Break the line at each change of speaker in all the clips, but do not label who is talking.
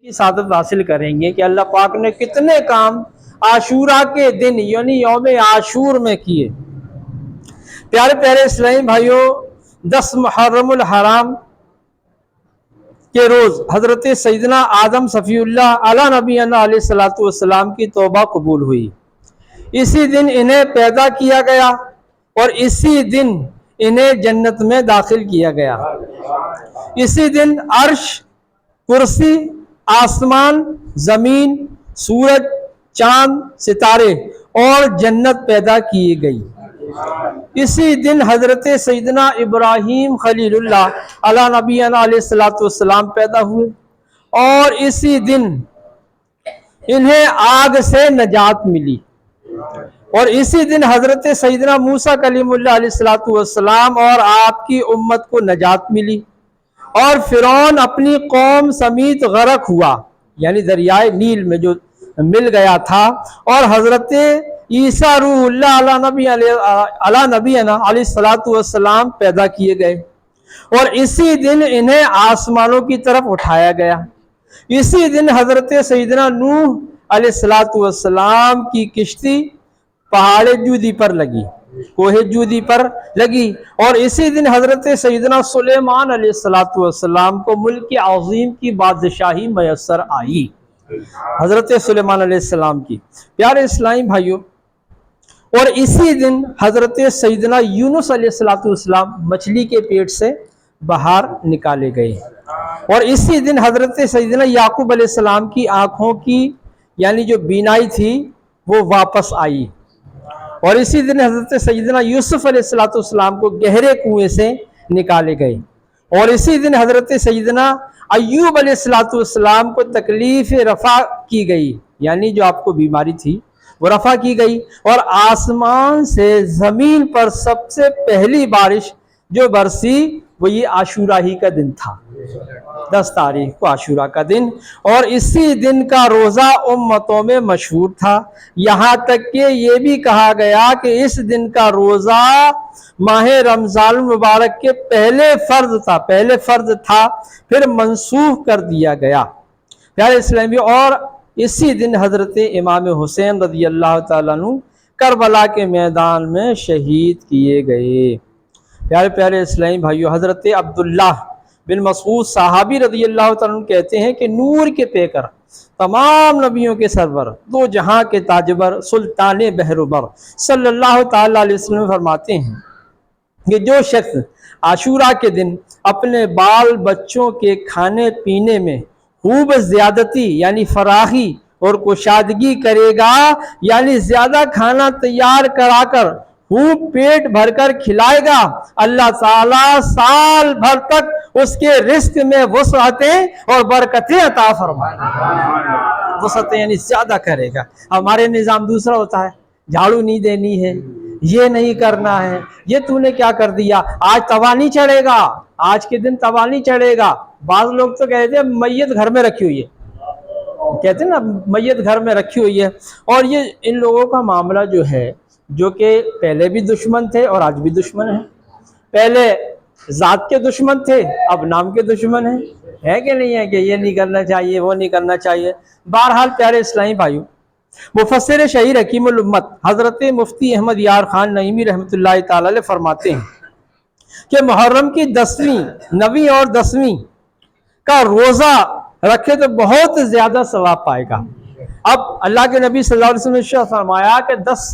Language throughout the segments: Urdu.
کی سعادت حاصل کریں گے کہ اللہ پاک نے کتنے کام عاشورہ کے دن یعنی یوم عاشور میں کیے۔ پیارے پیارے اسلامی بھائیوں، 10 محرم الحرام کے روز حضرت سیدنا آدم صفی اللہ علیہ نبی علیہ الصلوۃ والسلام کی توبہ قبول ہوئی۔ اسی دن انہیں پیدا کیا گیا اور اسی دن انہیں جنت میں داخل کیا گیا۔ اسی دن عرش، کرسی، آسمان، زمین، سورج، چاند، ستارے اور جنت پیدا کی گئی۔ اسی دن حضرت سیدنا ابراہیم خلیل اللہ علیہ نبی علیہ الصلوۃ والسلام پیدا ہوئے اور اسی دن انہیں آگ سے نجات ملی۔ اور اسی دن حضرت سیدنا موسیٰ کلیم اللہ علیہ الصلوۃ والسلام اور آپ کی امت کو نجات ملی اور فرعون اپنی قوم سمیت غرق ہوا، یعنی دریائے نیل میں جو مل گیا تھا، اور حضرت عیسیٰ روح اللہ علیہ نبی علیہ الصلوۃ والسلام پیدا کیے گئے اور اسی دن انہیں آسمانوں کی طرف اٹھایا گیا۔ اسی دن حضرت سیدنا نوح علیہ الصلوۃ والسلام کی کشتی پہاڑ جودی پر لگی، کوہ جودی پر لگی، اور اسی دن حضرت سیدنا سلیمان علیہ الصلوۃ والسلام کو ملک عظیم کی بادشاہی میسر آئی، حضرت سلیمان علیہ السلام کی۔ پیارے اسلامی بھائیوں، اور اسی دن حضرت سیدنا یونس علیہ الصلوۃ والسلام مچھلی کے پیٹ سے باہر نکالے گئے، اور اسی دن حضرت سیدنا یعقوب علیہ السلام کی آنکھوں کی یعنی جو بینائی تھی وہ واپس آئی، اور اسی دن حضرت سیدنا یوسف علیہ الصلوۃ والسلام کو گہرے کنویں سے نکالے گئے، اور اسی دن حضرت سیدنا ایوب علیہ الصلوۃ والسلام کو تکلیف رفع کی گئی، یعنی جو آپ کو بیماری تھی وہ رفع کی گئی، اور آسمان سے زمین پر سب سے پہلی بارش جو برسی وہ یہ عاشورہ ہی کا دن تھا، 10 تاریخ کو عاشورہ کا دن، اور اسی دن کا روزہ امتوں میں مشہور تھا، یہاں تک کہ یہ بھی کہا گیا کہ اس دن کا روزہ ماہ رمضان المبارک کے پہلے فرض تھا پھر منسوخ کر دیا گیا۔ پیارے اسلامی، اور اسی دن حضرت امام حسین رضی اللہ تعالیٰ عنہ کربلا کے میدان میں شہید کیے گئے۔ پیارے پیارے اسلامی بھائیو، حضرت عبداللہ بن مسعود صحابی رضی اللہ تعالیٰ عنہ کہتے ہیں کہ نور کے پیکر، تمام نبیوں کے سرور، دو جہاں کے تاجور، سلطان بحر و بر صلی اللہ تعالیٰ علیہ وسلم فرماتے ہیں کہ جو شخص عاشورہ کے دن اپنے بال بچوں کے کھانے پینے میں خوب زیادتی یعنی فراخی اور کشادگی کرے گا، یعنی زیادہ کھانا تیار کرا کر خوب پیٹ بھر کر کھلائے گا، اللہ تعالیٰ سال بھر تک اس کے رزق میں وسعتیں اور برکتیں عطا فرمائے گا۔ وسعتیں یعنی زیادہ کرے گا۔ ہمارے نظام دوسرا ہوتا ہے، جھاڑو نہیں دینی ہے، یہ نہیں کرنا ہے، یہ تو نے کیا کر دیا، آج توا نہیں چڑھے گا، آج کے دن توا نہیں چڑھے گا۔ بعض لوگ تو کہتے ہیں میت گھر میں رکھی ہوئی ہے، کہتے ہیں نا میت گھر میں رکھی ہوئی ہے، اور یہ ان لوگوں کا معاملہ جو ہے، جو کہ پہلے بھی دشمن تھے اور آج بھی دشمن ہیں، پہلے ذات کے دشمن تھے اب نام کے دشمن ہیں، ہے کہ نہیں ہے کہ یہ نہیں کرنا چاہیے وہ نہیں کرنا چاہیے۔ بہرحال پیارے اسلامی بھائیوں، مفسر شہیر حکیم الامت حضرت مفتی احمد یار خان نعیمی رحمۃ اللہ تعالی علیہ فرماتے ہیں کہ محرم کی 10ویں، 9ویں اور 10ویں کا روزہ رکھے تو بہت زیادہ ثواب پائے گا۔ اب اللہ کے نبی صلی اللہ علیہ وسلم نے فرمایا کہ 10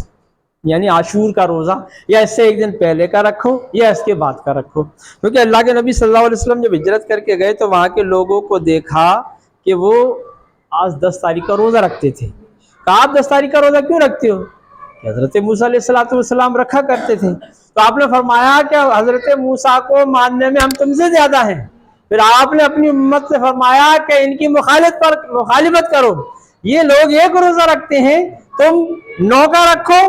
یعنی عاشور کا روزہ یا اس سے ایک دن پہلے کا رکھو یا اس کے بعد کا رکھو، کیونکہ اللہ کے نبی صلی اللہ علیہ وسلم جب ہجرت کر کے گئے تو وہاں کے لوگوں کو دیکھا کہ وہ آج 10 تاریخ کا روزہ رکھتے تھے۔ کہا آپ 10 تاریخ کا روزہ کیوں رکھتے ہو؟ کہ حضرت موسیٰ علیہ السلام رکھا کرتے تھے۔ تو آپ نے فرمایا کہ حضرت موسیٰ کو ماننے میں ہم تم سے زیادہ ہیں۔ پھر آپ نے اپنی امت سے فرمایا کہ ان کی مخالفت کرو، یہ لوگ ایک روزہ رکھتے ہیں، تم 9 کا رکھو،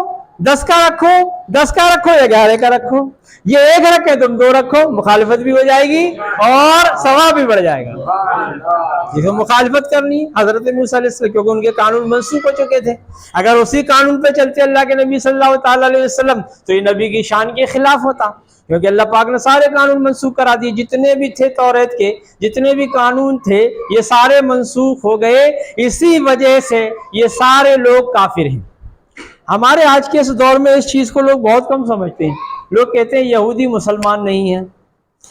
10 کا رکھو، 10 کا رکھو یا 11 کا رکھو، یہ ایک رکھے تم 2 رکھو، مخالفت بھی ہو جائے گی اور ثواب بھی بڑھ جائے گا۔ جسے مخالفت کرنی حضرت موسیٰ علیہ السلام، کیونکہ ان کے قانون منسوخ ہو چکے تھے، اگر اسی قانون پہ چلتے اللہ کے نبی صلی اللہ تعالیٰ علیہ وسلم تو یہ نبی کی شان کے خلاف ہوتا، کیونکہ اللہ پاک نے سارے قانون منسوخ کرا دیے، جتنے بھی تھے توریت کے جتنے بھی قانون تھے یہ سارے منسوخ ہو گئے، اسی وجہ سے یہ سارے لوگ کافر ہیں۔ ہمارے آج کے اس دور میں اس چیز کو لوگ بہت کم سمجھتے ہیں، لوگ کہتے ہیں یہودی مسلمان نہیں ہیں،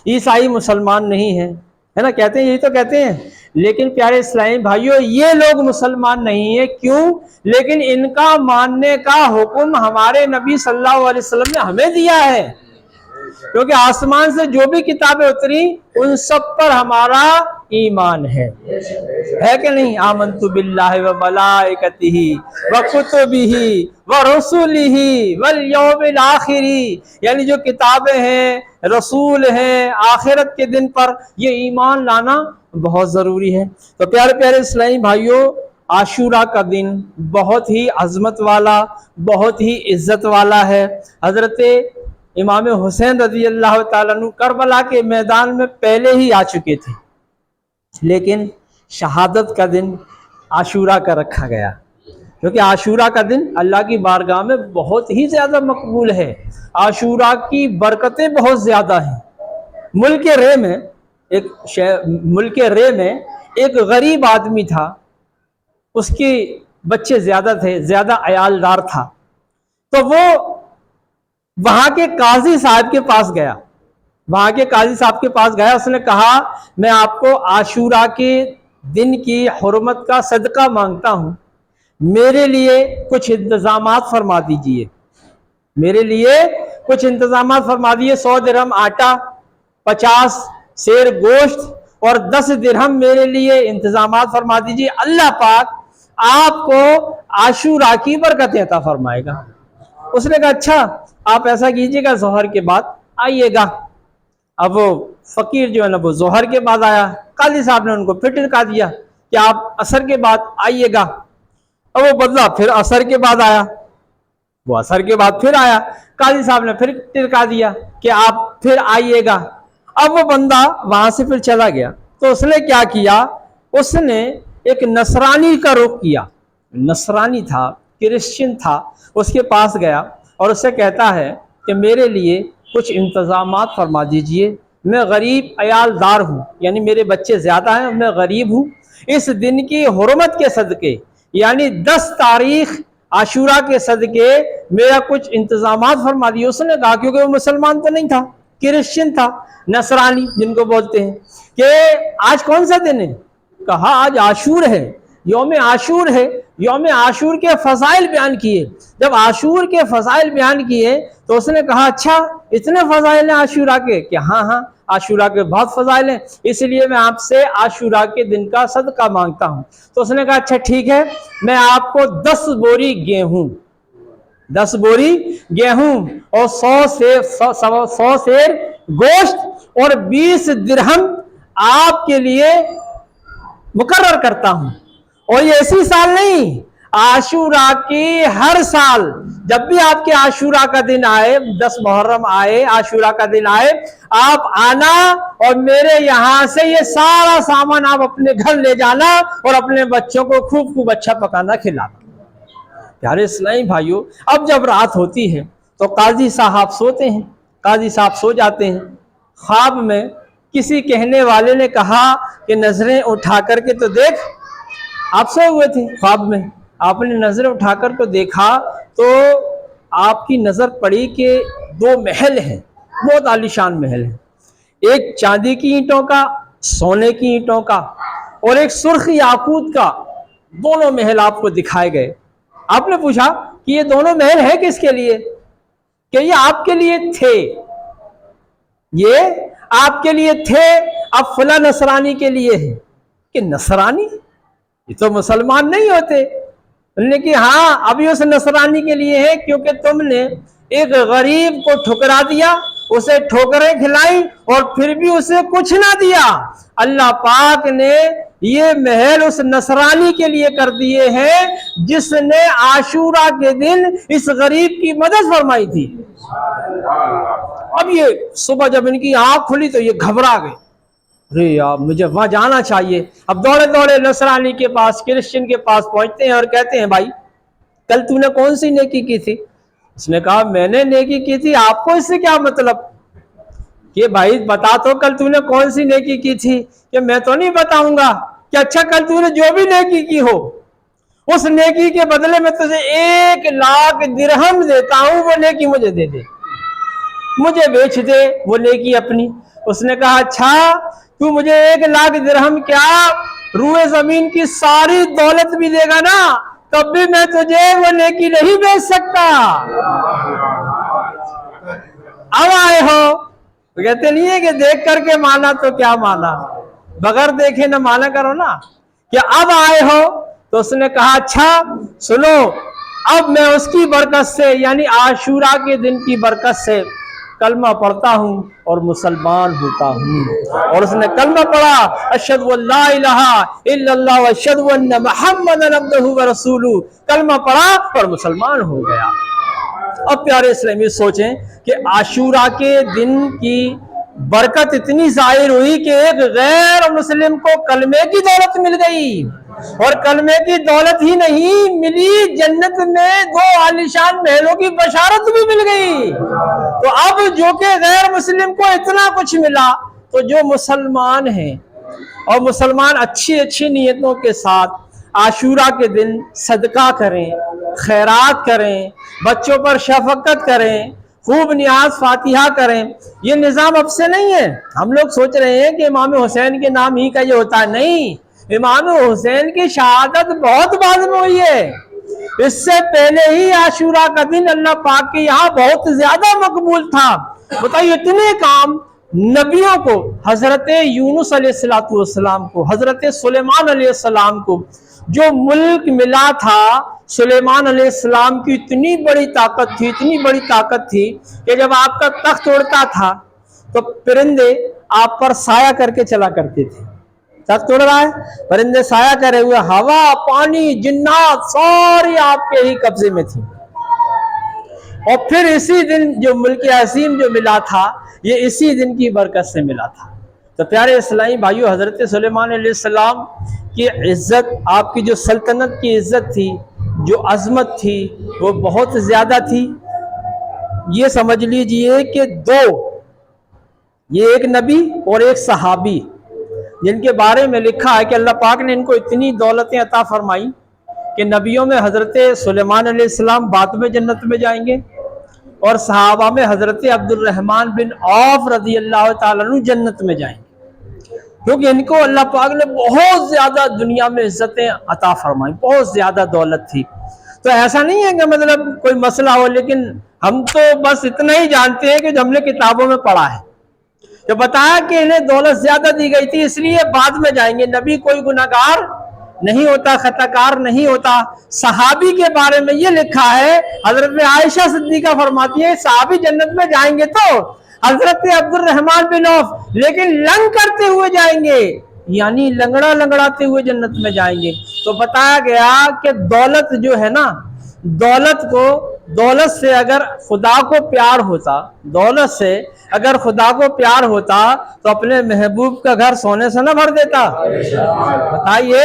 عیسائی مسلمان نہیں ہیں، ہے نا، کہتے ہیں، یہی تو کہتے ہیں، لیکن پیارے اسلامی بھائیوں یہ لوگ مسلمان نہیں ہیں، کیوں؟ لیکن ان کا ماننے کا حکم ہمارے نبی صلی اللہ علیہ وسلم نے ہمیں دیا ہے، کیونکہ آسمان سے جو بھی کتابیں اتری ان سب پر ہمارا ایمان ہے کہ نہیں؟ آمنت باللہ و ملائکتہ و کتبہ و رسلہ والیوم الآخر، یعنی جو کتابیں ہیں، رسول ہیں، آخرت کے دن پر یہ ایمان لانا بہت ضروری ہے۔ تو پیارے پیارے اسلامی بھائیوں، عاشوراء کا دن بہت ہی عظمت والا، بہت ہی عزت والا ہے۔ حضرت امام حسین رضی اللہ تعالیٰ عنہ کربلا کے میدان میں پہلے ہی آ چکے تھے، لیکن شہادت کا دن عاشوراء کا رکھا گیا، کیونکہ عاشوراء کا دن اللہ کی بارگاہ میں بہت ہی زیادہ مقبول ہے، عاشوراء کی برکتیں بہت زیادہ ہیں۔ ملک رے میں ایک غریب آدمی تھا، اس کے بچے زیادہ تھے، زیادہ عیالدار تھا، تو وہ وہاں کے قاضی صاحب کے پاس گیا، اس نے کہا میں آپ کو عاشوراء کے دن کی حرمت کا صدقہ مانگتا ہوں، میرے لیے کچھ انتظامات فرما دیجئے، 100 درہم آٹا، 50 سیر گوشت اور 10 درہم میرے لیے انتظامات فرما دیجئے، اللہ پاک آپ کو عاشوراء کی برکتیں عطا فرمائے گا۔ اس نے کہا اچھا آپ ایسا کیجئے گا، ظہر کے بعد آئیے گا۔ اب وہ فقیر جو ہے نا وہ ظہر کے بعد آیا، قاضی صاحب نے ان کو پھر ٹرکا دیا کہ آپ عصر کے بعد آئیے گا۔ اب وہ بدلا پھر عصر کے بعد آیا، وہ عصر کے بعد پھر آیا، قاضی صاحب نے پھر ٹرکا دیا کہ آپ پھر آئیے گا۔ اب وہ بندہ وہاں سے پھر چلا گیا، تو اس نے کیا کیا، اس نے ایک نصرانی کا رخ کیا، نصرانی تھا، کرسچن تھا، اس کے پاس گیا اور اس سے کہتا ہے کہ میرے لیے کچھ انتظامات فرما دیجئے، میں غریب عیالدار ہوں، یعنی میرے بچے زیادہ ہیں، میں غریب ہوں، اس دن کی حرمت کے صدقے یعنی 10 تاریخ عاشوراء کے صدقے میرا کچھ انتظامات فرما دیے۔ اس نے کہا، کیونکہ وہ مسلمان تو نہیں تھا، کرسچن تھا، نصرانی جن کو بولتے ہیں، کہ آج کون سا دن ہے؟ کہا آج عاشور ہے، یوم عاشور ہے۔ یوم عاشور کے فضائل بیان کیے، جب عاشور کے فضائل بیان کیے تو اس نے کہا اچھا اتنے فضائل ہیں عاشوراء کے؟ کہ ہاں عاشوراء کے بہت فضائل ہیں، اس لیے میں آپ سے عاشوراء کے دن کا صدقہ مانگتا ہوں۔ تو اس نے کہا اچھا ٹھیک ہے، میں آپ کو 10 بوری گیہوں اور 100 سیر گوشت اور 20 درہم آپ کے لیے مقرر کرتا ہوں۔ اور یہ اسی سال نہیں، عاشوراء کی ہر سال جب بھی آپ کے عاشوراء کا دن آئے، 10 محرم آئے، عاشوراء کا دن آئے، آپ آنا اور میرے یہاں سے یہ سارا سامان آپ اپنے گھر لے جانا اور اپنے بچوں کو خوب اچھا پکانا کھلانا۔ پیارے اسلامی بھائیوں، اب جب رات ہوتی ہے تو قاضی صاحب سوتے ہیں، قاضی صاحب سو جاتے ہیں۔ خواب میں کسی کہنے والے نے کہا کہ نظریں اٹھا کر کے تو دیکھ، آپ سوئے ہوئے تھے، خواب میں آپ نے نظریں اٹھا کر کو دیکھا تو آپ کی نظر پڑی کہ 2 محل ہیں، بہت عالیشان محل ہیں، ایک چاندی کی اینٹوں کا، سونے کی اینٹوں کا، اور ایک سرخ یاقوت کا، دونوں محل آپ کو دکھائے گئے۔ آپ نے پوچھا کہ یہ دونوں محل ہے کس کے لیے؟ کہ یہ آپ کے لیے تھے، یہ آپ کے لیے تھے، اب فلاں نصرانی کے لیے ہے۔ کہ نصرانی؟ یہ تو مسلمان نہیں ہوتے۔ انہوں نے کہا ہاں ابھی اس نصرانی کے لیے ہے، کیونکہ تم نے ایک غریب کو ٹھکرا دیا، اسے ٹھوکریں کھلائیں اور پھر بھی اسے کچھ نہ دیا۔ اللہ پاک نے یہ محل اس نصرانی کے لیے کر دیے ہیں جس نے عاشوراء کے دن اس غریب کی مدد فرمائی تھی۔ اب یہ صبح جب ان کی آنکھ کھلی تو یہ گھبرا گئے، ارے یار مجھے وہاں جانا چاہیے۔ اب دوڑے نصرانی کے پاس، کرسچن کے پاس پہنچتے ہیں اور کہتے ہیں بھائی کل تو نے کون سی نیکی کی تھی؟ اس نے کہا میں نے نیکی کی تھی، آپ کو اس سے کیا مطلب؟ کہ بھائی بتا تو کل تو نے کون سی نیکی کی تھی، کہ میں تو نہیں بتاؤں گا، کہ اچھا کل تو نے جو بھی نیکی کی ہو اس نیکی کے بدلے میں تجھے 1,00,000 درہم دیتا ہوں، وہ نیکی مجھے دے دے، مجھے بیچ دے وہ نیکی اپنی۔ اس نے کہا اچھا تو مجھے 1,00,000 درہم کیا روئے زمین کی ساری دولت بھی دے گا نا، تب بھی میں تجھے وہ نیکی نہیں بیچ سکتا۔ اب آئے ہو تو کہتے نہیں ہے کہ دیکھ کر کے مانا تو کیا مانا، بغیر دیکھے نہ مانا کرو نا، کہ اب آئے ہو۔ تو اس نے کہا اچھا سنو، اب میں اس کی برکت سے یعنی عاشورہ کے دن کی برکت سے کلمہ پڑھتا ہوں اور مسلمان ہوتا ہوں۔ اور اس نے کلمہ پڑھا، اشہد ان لا الہ الا اللہ واشہد ان محمدا عبدہ ورسولہ، کلمہ پڑھا اور مسلمان ہو گیا۔ اب پیارے اسلامی سوچیں کہ عاشورہ کے دن کی برکت اتنی ظاہر ہوئی کہ ایک غیر مسلم کو کلمے کی دولت مل گئی، اور کلمے کی دولت ہی نہیں ملی، جنت میں 2 عالیشان محلوں کی بشارت بھی مل گئی۔ تو اب جو کہ غیر مسلم کو اتنا کچھ ملا، تو جو مسلمان ہیں اور مسلمان اچھی اچھی نیتوں کے ساتھ عاشورہ کے دن صدقہ کریں، خیرات کریں، بچوں پر شفقت کریں، خوب نیاز فاتحہ کریں۔ یہ نظام اب سے نہیں ہے۔ ہم لوگ سوچ رہے ہیں کہ امام حسین کے نام ہی کا یہ ہوتا ہے، نہیں، امام حسین کی شہادت بہت بعد میں ہوئی ہے، اس سے پہلے ہی عاشورہ کا دن اللہ پاک کے یہاں بہت زیادہ مقبول تھا۔ بتائیے اتنے کام نبیوں کو، حضرت یونس علیہ السلام کو، حضرت سلیمان علیہ السلام کو جو ملک ملا تھا، سلیمان علیہ السلام کی اتنی بڑی طاقت تھی، اتنی بڑی طاقت تھی کہ جب آپ کا تخت اڑتا تھا تو پرندے آپ پر سایہ کر کے چلا کرتے تھے۔ تخت اڑ رہا ہے، پرندے سایہ کرے ہوئے، ہوا، پانی، جنات ساری آپ کے ہی قبضے میں تھی۔ اور پھر اسی دن جو ملک عظیم جو ملا تھا، یہ اسی دن کی برکت سے ملا تھا۔ تو پیارے اسلامی بھائیو، حضرت سلیمان علیہ السلام کی عزت، آپ کی جو سلطنت کی عزت تھی، جو عظمت تھی، وہ بہت زیادہ تھی۔ یہ سمجھ لیجئے کہ 2، یہ ایک نبی اور ایک صحابی، جن کے بارے میں لکھا ہے کہ اللہ پاک نے ان کو اتنی دولتیں عطا فرمائی کہ نبیوں میں حضرت سلیمان علیہ السلام بعد میں جنت میں جائیں گے، اور صحابہ میں حضرت عبد الرحمن بن عوف رضی اللہ تعالیٰ عنہ جنت میں جائیں گے، کیونکہ ان کو اللہ پاک نے بہت زیادہ دنیا میں عزتیں عطا فرمائی، بہت زیادہ دولت تھی۔ تو ایسا نہیں ہے کہ مطلب کوئی مسئلہ ہو، لیکن ہم تو بس اتنا ہی جانتے ہیں کہ جو ہم نے کتابوں میں پڑھا ہے، جو بتایا کہ انہیں دولت زیادہ دی گئی تھی اس لیے بعد میں جائیں گے۔ نبی کوئی گناہگار نہیں ہوتا، خطا کار نہیں ہوتا۔ صحابی کے بارے میں یہ لکھا ہے، حضرت عائشہ صدیقہ فرماتی ہے صحابی جنت میں جائیں گے تو حضرت عبد الرحمن بن عوف لیکن لنگ کرتے ہوئے جائیں گے، یعنی لنگڑا لنگڑاتے ہوئے جنت میں جائیں گے۔ تو بتایا گیا کہ دولت جو ہے نا، دولت سے اگر خدا کو پیار ہوتا، دولت سے اگر خدا کو پیار ہوتا تو اپنے محبوب کا گھر سونے سے نہ بھر دیتا؟ بتائیے،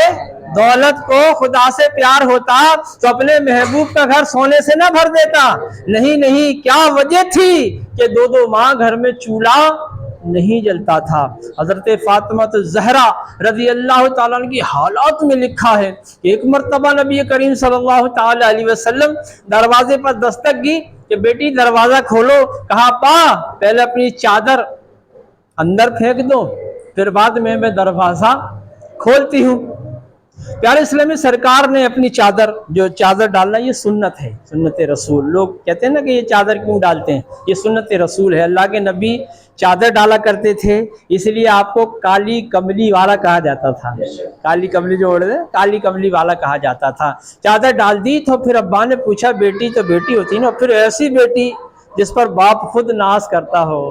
دولت کو خدا سے پیار ہوتا تو اپنے محبوب کا گھر سونے سے نہ بھر دیتا؟ نہیں، کیا وجہ تھی کہ 2 ماہ گھر میں چولہا نہیں جلتا تھا۔ حضرت فاطمہ الزہرا رضی اللہ تعالیٰ عنہ کی حالات میں لکھا ہے کہ ایک مرتبہ نبی کریم صلی اللہ تعالیٰ علیہ وسلم دروازے پر دستک کی کہ بیٹی دروازہ کھولو۔ کہا پا پہلے اپنی چادر اندر پھینک دو، پھر بعد میں دروازہ کھولتی ہوں۔ پیارے اسلامی سرکار نے اپنی چادر ڈالنا، یہ سنت ہے، سنت رسول۔ لوگ کہتے ہیں نا کہ یہ چادر کیوں ڈالتے ہیں، یہ سنت رسول ہے۔ اللہ کے نبی چادر ڈالا کرتے تھے، اس لیے آپ کو کالی کملی والا کہا جاتا تھا۔ کالی کملی جو اوڑھتے ہیں، کالی کملی والا کہا جاتا تھا۔ چادر ڈال دی تو پھر ابا نے پوچھا بیٹی تو بیٹی ہوتی نا، پھر ایسی بیٹی جس پر باپ خود ناز کرتا ہو،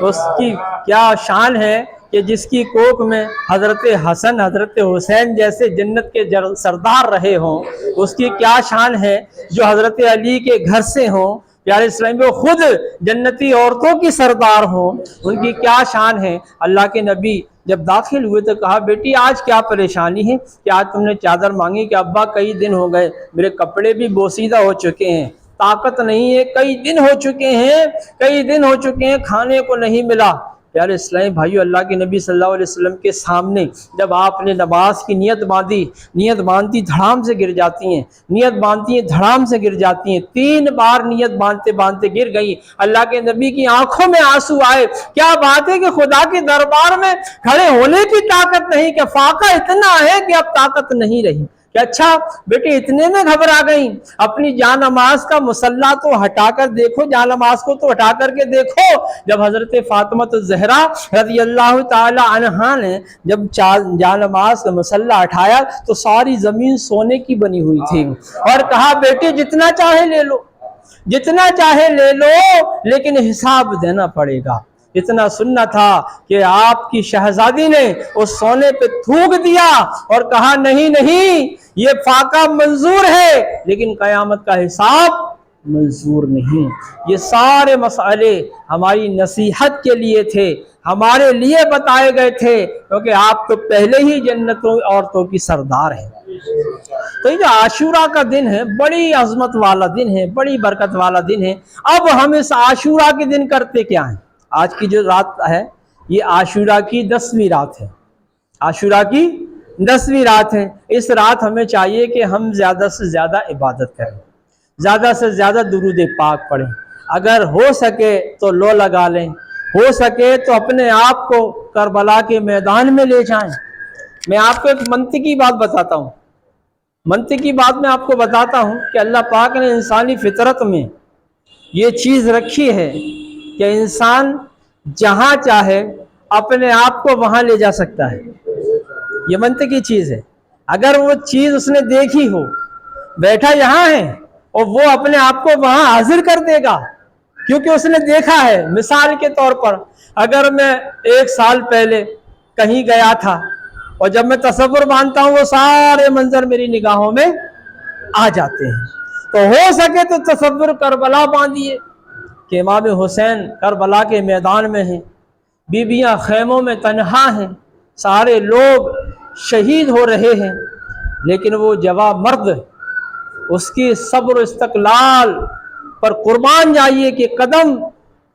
اس کی کیا شان ہے کہ جس کی کوکھ میں حضرت حسن حضرت حسین جیسے جنت کے سردار رہے ہوں، اس کی کیا شان ہے جو حضرت علی کے گھر سے ہوں، پیارے اسلام وہ خود جنتی عورتوں کی سردار ہوں، ان کی کیا شان ہے۔ اللہ کے نبی جب داخل ہوئے تو کہا بیٹی آج کیا پریشانی ہے کہ آج تم نے چادر مانگی؟ کہ ابا کئی دن ہو گئے، میرے کپڑے بھی بوسیدہ ہو چکے ہیں، طاقت نہیں ہے، کئی دن ہو چکے ہیں، کھانے کو نہیں ملا۔ پیارے اسلامی بھائیو، اللہ کے نبی صلی اللہ علیہ وسلم کے سامنے جب آپ نے نماز کی نیت باندھی دھڑام سے گر جاتی ہیں، نیت باندھتی ہیں دھڑام سے گر جاتی ہیں، 3 بار نیت باندھتے باندھتے گر گئی۔ اللہ کے نبی کی آنکھوں میں آنسو آئے۔ کیا بات ہے کہ خدا کے دربار میں کھڑے ہونے کی طاقت نہیں، کہ فاقہ اتنا ہے کہ اب طاقت نہیں رہی، کہ اچھا بیٹے اتنے میں گھبرا گئیں۔ اپنی جان نماز کا مصلی تو ہٹا کر دیکھو، جان نماز کو تو ہٹا کر کے دیکھو۔ جب حضرت فاطمہ الزہرا رضی اللہ تعالی عنہا نے جب جان نماز کا مصلی ہٹایا تو ساری زمین سونے کی بنی ہوئی تھی، اور کہا بیٹے جتنا چاہے لے لو، جتنا چاہے لے لو، لیکن حساب دینا پڑے گا۔ اتنا سننا تھا کہ آپ کی شہزادی نے اس سونے پہ تھوک دیا اور کہا نہیں نہیں، یہ فاقہ منظور ہے لیکن قیامت کا حساب منظور نہیں۔ یہ سارے مسئلے ہماری نصیحت کے لیے تھے، ہمارے لیے بتائے گئے تھے، کیونکہ آپ تو پہلے ہی جنتوں عورتوں کی سردار ہیں۔ تو یہ عاشورہ کا دن ہے، بڑی عظمت والا دن ہے، بڑی برکت والا دن ہے۔ اب ہم اس عاشورہ کے دن کرتے کیا ہیں؟ آج کی جو رات ہے یہ عاشورہ کی 10ویں رات ہے، عاشورہ کی 10ویں رات ہے۔ اس رات ہمیں چاہیے کہ ہم زیادہ سے زیادہ عبادت کریں، زیادہ سے زیادہ درود پاک پڑھیں، اگر ہو سکے تو لو لگا لیں، ہو سکے تو اپنے آپ کو کربلا کے میدان میں لے جائیں۔ میں آپ کو ایک منطقی بات بتاتا ہوں، منطقی بات میں آپ کو بتاتا ہوں کہ اللہ پاک نے انسانی فطرت میں یہ چیز رکھی ہے کہ انسان جہاں چاہے اپنے آپ کو وہاں لے جا سکتا ہے۔ یہ منطقی چیز ہے، اگر وہ چیز اس نے دیکھی ہو، بیٹھا یہاں ہے اور وہ اپنے آپ کو وہاں حاضر کر دے گا کیونکہ اس نے دیکھا ہے۔ مثال کے طور پر اگر میں 1 سال پہلے کہیں گیا تھا اور جب میں تصور باندھتا ہوں وہ سارے منظر میری نگاہوں میں آ جاتے ہیں، تو ہو سکے تو تصور کربلا باندھیے کہ امام حسین کربلا کے میدان میں ہیں، بیویاں خیموں میں تنہا ہیں، سارے لوگ شہید ہو رہے ہیں، لیکن وہ جوان مرد اس کی صبر و استقلال پر قربان جائیے کہ قدم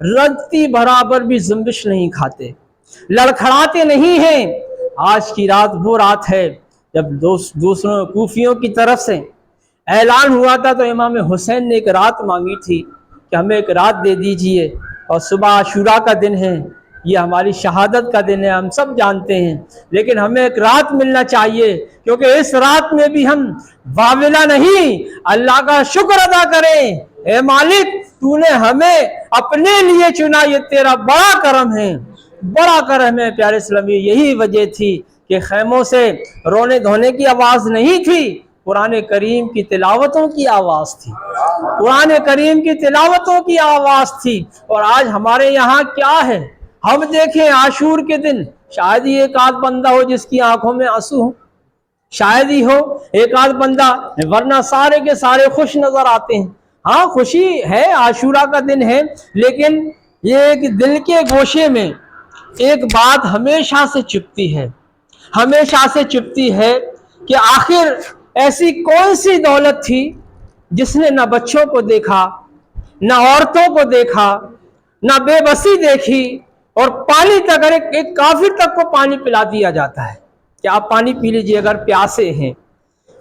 رگتی برابر بھی جنبش نہیں کھاتے، لڑکھڑاتے نہیں ہیں۔ آج کی رات وہ رات ہے جب دوسروں کوفیوں کی طرف سے اعلان ہوا تھا تو امام حسین نے ایک رات مانگی تھی کہ ہمیں ایک رات دے دیجئے، اور صبح عاشورہ کا دن ہے، یہ ہماری شہادت کا دن ہے، ہم سب جانتے ہیں، لیکن ہمیں ایک رات ملنا چاہیے کیونکہ اس رات میں بھی ہم واویلا نہیں، اللہ کا شکر ادا کریں۔ اے مالک تو نے ہمیں اپنے لیے چنا، یہ تیرا بڑا کرم ہے، بڑا کرم ہے۔ پیارے اسلامی، یہی وجہ تھی کہ خیموں سے رونے دھونے کی آواز نہیں تھی، قرآن کریم کی تلاوتوں کی آواز تھی، قرآن کریم کی تلاوتوں کی آواز تھی۔ اور آج ہمارے یہاں کیا ہے؟ ہم دیکھیں عاشور کے دن شاید ہی ایک آدھ بندہ ہو جس کی آنکھوں میں آنسو ہو، شاید ہی ہو ایک آدھ بندہ، ورنہ سارے کے سارے خوش نظر آتے ہیں۔ ہاں خوشی ہے، عاشورہ کا دن ہے، لیکن یہ ایک دل کے گوشے میں ایک بات ہمیشہ سے چپتی ہے، ہمیشہ سے چپتی ہے کہ آخر ایسی کون سی دولت تھی جس نے نہ بچوں کو دیکھا، نہ عورتوں کو دیکھا، نہ بے بسی دیکھی، اور پانی تک، ایک کافر تک کو پانی پلا دیا جاتا ہے کہ آپ پانی پی لیجئے اگر پیاسے ہیں،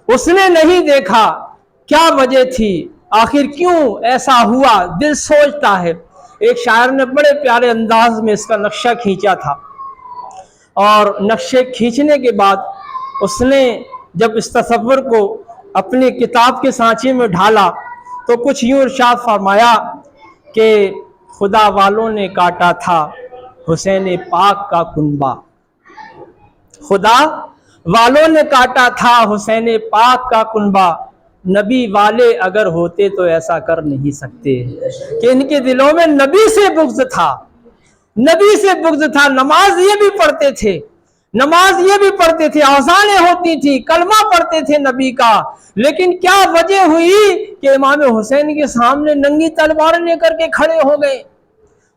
اس نے نہیں دیکھا۔ کیا وجہ تھی؟ آخر کیوں ایسا ہوا؟ دل سوچتا ہے۔ ایک شاعر نے بڑے پیارے انداز میں اس کا نقشہ کھینچا تھا، اور نقشے کھینچنے کے بعد اس نے جب اس تصور کو اپنی کتاب کے سانچے میں ڈھالا تو کچھ یوں ارشاد فرمایا کہ خدا والوں نے کاٹا تھا حسین پاک کا کنبہ، خدا والوں نے کاٹا تھا حسین پاک کا کنبہ، نبی والے اگر ہوتے تو ایسا کر نہیں سکتے، کہ ان کے دلوں میں نبی سے بغض تھا، نبی سے بغض تھا۔ نماز یہ بھی پڑھتے تھے، نماز یہ بھی پڑھتے تھے، اذانیں ہوتی تھی، کلمہ پڑھتے تھے نبی کا، لیکن کیا وجہ ہوئی کہ امام حسین کے سامنے ننگی تلوار لے کر کے کھڑے ہو گئے؟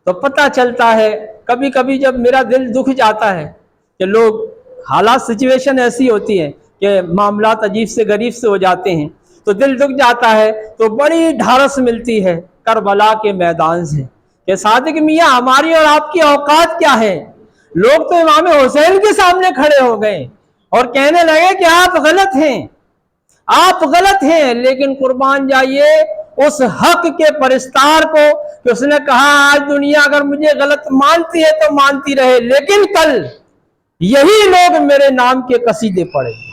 تو پتہ چلتا ہے کبھی کبھی جب میرا دل دکھ جاتا ہے کہ لوگ، حالات سچویشن ایسی ہوتی ہے کہ معاملات عجیب سے غریب سے ہو جاتے ہیں تو دل دکھ جاتا ہے، تو بڑی ڈھارس ملتی ہے کربلا کے میدان سے کہ صادق میاں ہماری اور آپ کی اوقات کیا ہے؟ لوگ تو امام حسین کے سامنے کھڑے ہو گئے اور کہنے لگے کہ آپ غلط ہیں، آپ غلط ہیں، لیکن قربان جائیے اس حق کے پرستار کو کہ اس نے کہا آج دنیا اگر مجھے غلط مانتی ہے تو مانتی رہے، لیکن کل یہی لوگ میرے نام کے قصیدے پڑھیں گے۔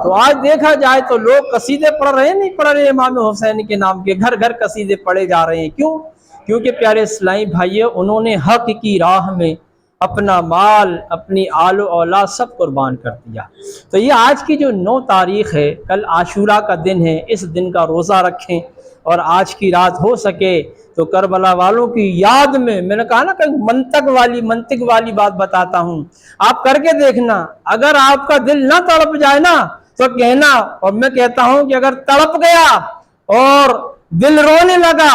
تو آج دیکھا جائے تو لوگ قصیدے پڑھ رہے ہیں، نہیں پڑھ رہے امام حسین کے نام کے، گھر گھر قصیدے پڑھے جا رہے ہیں۔ کیوں؟ کیونکہ پیارے اسلامی بھائیو، انہوں نے حق کی راہ میں اپنا مال، اپنی آل و اولاد سب قربان کر دیا۔ تو یہ آج کی جو 9 تاریخ ہے، کل عاشوراء کا دن ہے، اس دن کا روزہ رکھیں، اور آج کی رات ہو سکے تو کربلا والوں کی یاد میں نے کہا نا کہ منطق والی بات بتاتا ہوں، آپ کر کے دیکھنا، اگر آپ کا دل نہ تڑپ جائے نا تو کہنا، اور میں کہتا ہوں کہ اگر تڑپ گیا اور دل رونے لگا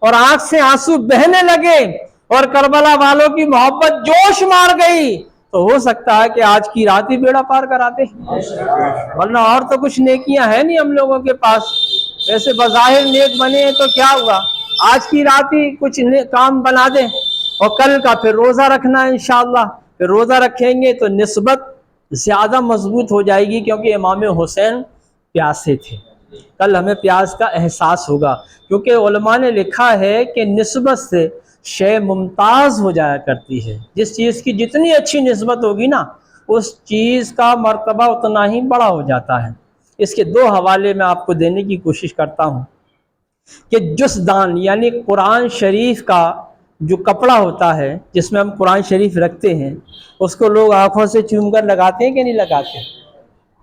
اور آنکھ سے آنسو بہنے لگے اور کربلا والوں کی محبت جوش مار گئی تو ہو سکتا ہے کہ آج کی رات ہی بیڑا پار کراتے، ورنہ اور تو کچھ نیکیاں ہیں نہیں ہم لوگوں کے پاس، ویسے بظاہر نیک بنے ہیں تو کیا ہوا، آج کی رات ہی کچھ کام بنا دیں اور کل کا پھر روزہ رکھنا ہے انشاءاللہ، پھر روزہ رکھیں گے تو نسبت زیادہ مضبوط ہو جائے گی، کیونکہ امام حسین پیاسے تھے، کل ہمیں پیاس کا احساس ہوگا، کیونکہ علماء نے لکھا ہے کہ نسبت سے شے ممتاز ہو جایا کرتی ہے، جس چیز کی جتنی اچھی نسبت ہوگی نا اس چیز کا مرتبہ اتنا ہی بڑا ہو جاتا ہے۔ اس کے 2 حوالے میں آپ کو دینے کی کوشش کرتا ہوں کہ جسدان یعنی قرآن شریف کا جو کپڑا ہوتا ہے جس میں ہم قرآن شریف رکھتے ہیں، اس کو لوگ آنکھوں سے چوم کر لگاتے ہیں کہ نہیں لگاتے؟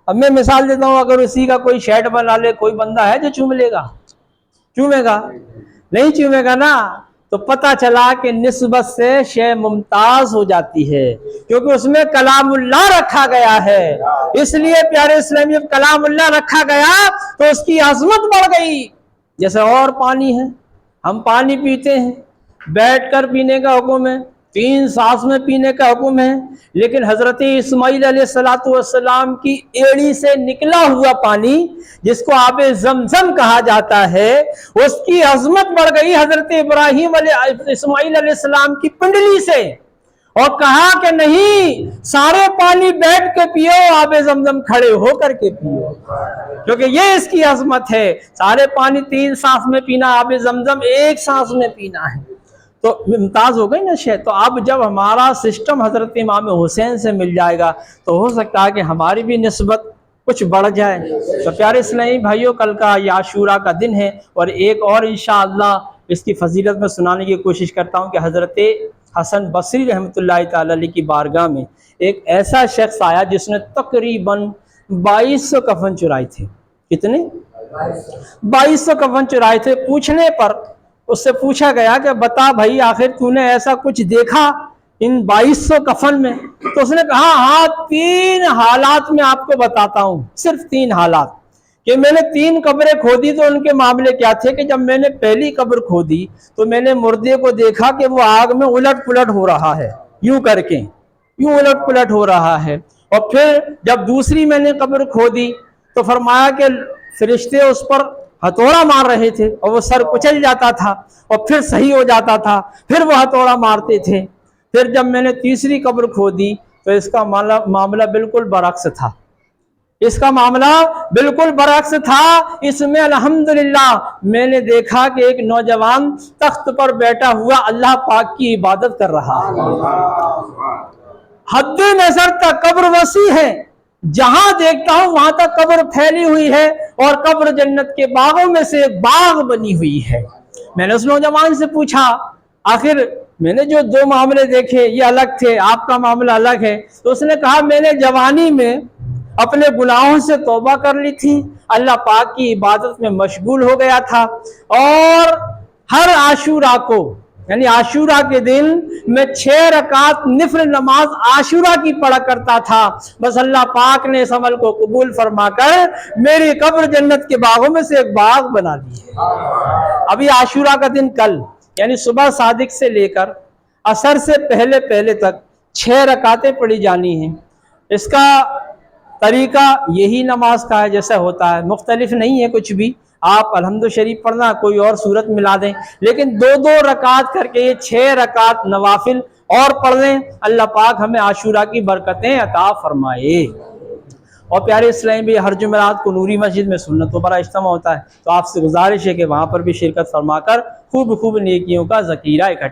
اب میں مثال دیتا ہوں، اگر اسی کا کوئی شرٹ بنا لے، کوئی بندہ ہے جو چوم لے گا؟ چومے گا؟ نہیں چومے گا نا، تو پتہ چلا کہ نسبت سے شے ممتاز ہو جاتی ہے، کیونکہ اس میں کلام اللہ رکھا گیا ہے، اس لیے پیارے اسلامی جب کلام اللہ رکھا گیا تو اس کی عظمت بڑھ گئی۔ جیسے اور پانی ہے، ہم پانی پیتے ہیں، بیٹھ کر پینے کا حکم ہے، 3 سانس میں پینے کا حکم ہے، لیکن حضرت اسماعیل علیہ السلام کی ایڑی سے نکلا ہوا پانی جس کو آب زمزم کہا جاتا ہے، اس کی عظمت بڑھ گئی حضرت اسماعیل علیہ السلام کی پنڈلی سے، اور کہا کہ نہیں، سارے پانی بیٹھ کے پیو، آب زمزم کھڑے ہو کر کے پیو، کیونکہ یہ اس کی عظمت ہے، سارے پانی 3 سانس میں پینا، آب زمزم 1 سانس میں پینا ہے، تو ممتاز ہو گئی نا شے۔ تو اب جب ہمارا سسٹم حضرت امام حسین سے مل جائے گا تو ہو سکتا ہے کہ ہماری بھی نسبت کچھ بڑھ جائے۔ تو پیارے اسلامی بھائیوں، کل کا یہ عاشوراء کا دن ہے، اور ایک اور انشاءاللہ اس کی فضیلت میں سنانے کی کوشش کرتا ہوں کہ حضرت حسن بصری رحمۃ اللہ تعالی علیہ کی بارگاہ میں ایک ایسا شخص آیا جس نے تقریباً 2200 کفن چرائے تھے۔ کتنے؟ 2200 کفن چرائے تھے۔ پوچھنے پر اس سے پوچھا گیا کہ بتا بھائی، آخر تو نے ایسا کچھ دیکھا ان 2200 کفن میں؟ تو اس نے کہا ہاں، 3 حالات میں آپ کو بتاتا ہوں، صرف 3 حالات، کہ میں نے 3 قبریں کھودی تو ان کے معاملے کیا تھے کہ جب میں نے پہلی قبر کھودی تو میں نے مردے کو دیکھا کہ وہ آگ میں الٹ پلٹ ہو رہا ہے، یوں کر کے یوں الٹ پلٹ ہو رہا ہے، اور پھر جب دوسری میں نے قبر کھودی تو فرمایا کہ فرشتے اس پر ہتھوڑا مار رہے تھے اور وہ سر کچل جاتا تھا اور پھر صحیح ہو جاتا تھا، پھر وہ ہتھوڑا مارتے تھے۔ پھر جب میں نے تیسری قبر کھودی تو اس کا معاملہ بالکل برعکس تھا، اس کا معاملہ بالکل برعکس تھا۔ اس میں الحمدللہ میں نے دیکھا کہ ایک نوجوان تخت پر بیٹھا ہوا اللہ پاک کی عبادت کر رہا ہے، حد نظر تک قبر وسیع ہے، جہاں دیکھتا ہوں وہاں تک قبر پھیلی ہوئی ہے، اور قبر جنت کے باغوں میں سے ایک باغ بنی ہوئی ہے۔ میں نے اس نوجوان سے پوچھا آخر میں نے جو 2 معاملے دیکھے یہ الگ تھے، آپ کا معاملہ الگ ہے، تو اس نے کہا میں نے جوانی میں اپنے گناہوں سے توبہ کر لی تھی، اللہ پاک کی عبادت میں مشغول ہو گیا تھا، اور ہر عاشوراء کو یعنی عاشوراء کے دن میں 6 رکعت نفل نماز عاشوراء کی پڑھا کرتا تھا، بس اللہ پاک نے اس عمل کو قبول فرما کر میری قبر جنت کے باغوں میں سے ایک باغ بنا دی ہے۔ ابھی عاشوراء کا دن کل یعنی صبح صادق سے لے کر عصر سے پہلے تک 6 رکعتیں پڑھی جانی ہیں۔ اس کا طریقہ یہی نماز کا ہے جیسا ہوتا ہے، مختلف نہیں ہے کچھ بھی، آپ الحمد شریف پڑھنا، کوئی اور صورت ملا دیں، لیکن 2 رکعت کر کے یہ 6 رکعت نوافل اور پڑھ لیں، اللہ پاک ہمیں عاشورہ کی برکتیں عطا فرمائے۔ اور پیارے اسلام بھی ہر جمعرات کو نوری مسجد میں سنت و برا اجتماع ہوتا ہے، تو آپ سے گزارش ہے کہ وہاں پر بھی شرکت فرما کر خوب نیکیوں کا ذخیرہ اکٹھا